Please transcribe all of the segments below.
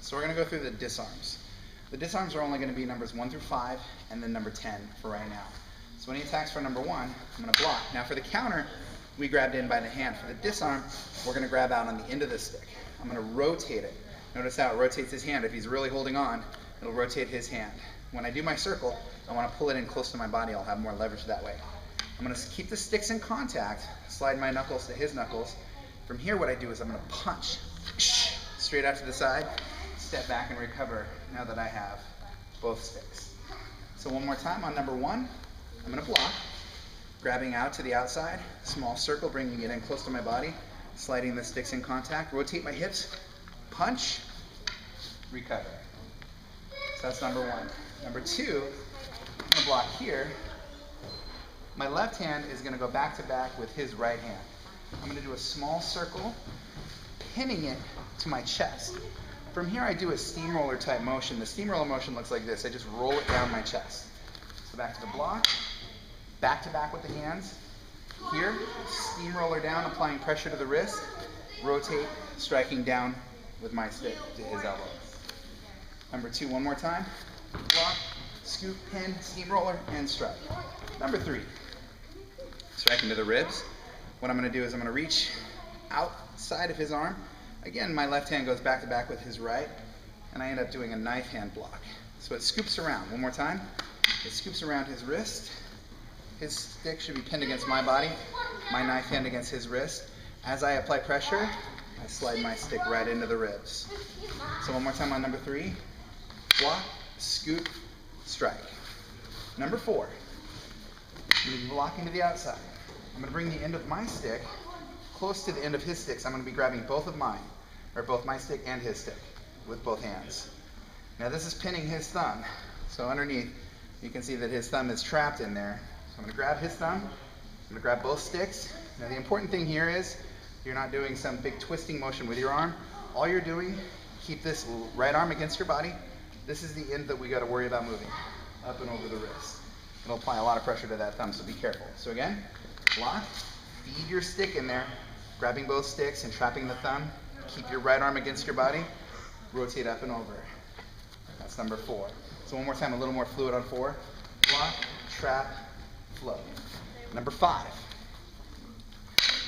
So we're going to go through the disarms. The disarms are only going to be numbers 1 through 5 and then number 10 for right now. So when he attacks for number 1, I'm going to block. Now for the counter, we grabbed in by the hand. For the disarm, we're going to grab out on the end of the stick. I'm going to rotate it. Notice how it rotates his hand. If he's really holding on, it'll rotate his hand. When I do my circle, I want to pull it in close to my body. I'll have more leverage that way. I'm going to keep the sticks in contact, slide my knuckles to his knuckles. From here, what I do is I'm going to punch straight out to the side, step back and recover now that I have both sticks. So one more time on number 1, I'm going to block, grabbing out to the outside, small circle, bringing it in close to my body, sliding the sticks in contact, rotate my hips, punch, recover. So that's number 1. Number 2, I'm going to block here. My left hand is going to go back to back with his right hand. I'm going to do a small circle, pinning it to my chest. From here I do a steamroller type motion. The steamroller motion looks like this. I just roll it down my chest. So back to the block, back to back with the hands. Here, steamroller down, applying pressure to the wrist, rotate, striking down with my stick to his elbow. Number 2, one more time. Block, scoop, pin, steamroller, and strike. Number 3, strike into the ribs. What I'm going to do is I'm going to reach outside of his arm. Again, my left hand goes back to back with his right, and I end up doing a knife hand block. So it scoops around. One more time. It scoops around his wrist. His stick should be pinned against my body, my knife hand against his wrist. As I apply pressure, I slide my stick right into the ribs. So one more time on number 3. Block, scoop, strike. Number 4, I'm going to be blocking to the outside. I'm going to bring the end of my stick close to the end of his sticks. I'm going to be grabbing both of mine, or both my stick and his stick, with both hands. Now this is pinning his thumb. So underneath, you can see that his thumb is trapped in there. So I'm going to grab his thumb. I'm going to grab both sticks. Now the important thing here is you're not doing some big twisting motion with your arm. All you're doing, keep this right arm against your body. This is the end that we got to worry about moving, up and over the wrist. It'll apply a lot of pressure to that thumb, so be careful. So again, block, feed your stick in there, grabbing both sticks and trapping the thumb. Keep your right arm against your body, rotate up and over. That's number 4. So one more time, a little more fluid on 4. Block, trap, flow. Number 5.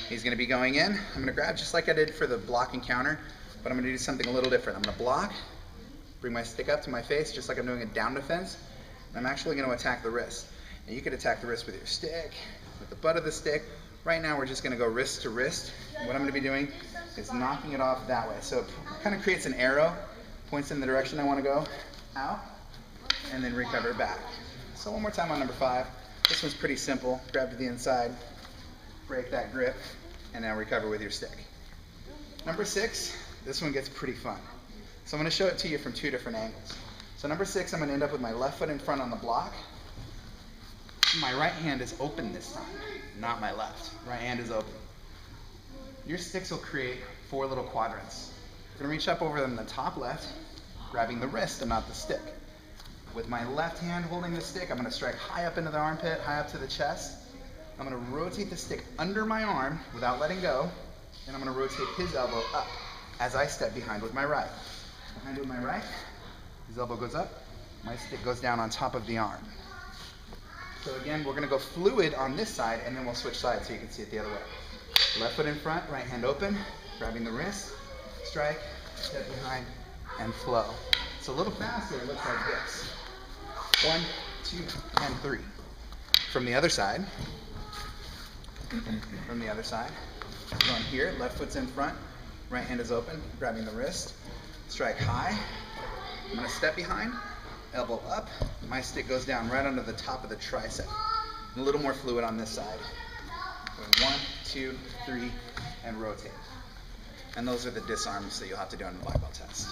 He's going to be going in. I'm going to grab just like I did for the block and counter, but I'm going to do something a little different. I'm going to block, bring my stick up to my face just like I'm doing a down defense. And I'm actually going to attack the wrist. And you could attack the wrist with your stick, with the butt of the stick. Right now we're just going to go wrist to wrist. What I'm going to be doing is knocking it off that way. So it kind of creates an arrow, points in the direction I want to go, out, and then recover back. So one more time on number 5. This one's pretty simple. Grab to the inside, break that grip, and now recover with your stick. Number 6, this one gets pretty fun. So I'm going to show it to you from 2 different angles. So number 6, I'm going to end up with my left foot in front on the block. My right hand is open this time, not my left. Right hand is open. Your sticks will create 4 little quadrants. You're going to reach up over them in the top left, grabbing the wrist and not the stick. With my left hand holding the stick, I'm going to strike high up into the armpit, high up to the chest. I'm going to rotate the stick under my arm without letting go, and I'm going to rotate his elbow up as I step behind with my right. Behind with my right, his elbow goes up, my stick goes down on top of the arm. So again, we're going to go fluid on this side, and then we'll switch sides so you can see it the other way. Left foot in front, right hand open, grabbing the wrist, strike, step behind, and flow. It's a little faster, it looks like this. 1, 2, and 3. From the other side, going here, left foot's in front, right hand is open, grabbing the wrist, strike high. I'm going to step behind, elbow up, my stick goes down right under the top of the tricep. A little more fluid on this side. 1, 2, 3, and rotate. And those are the disarms that you'll have to do on the black belt test.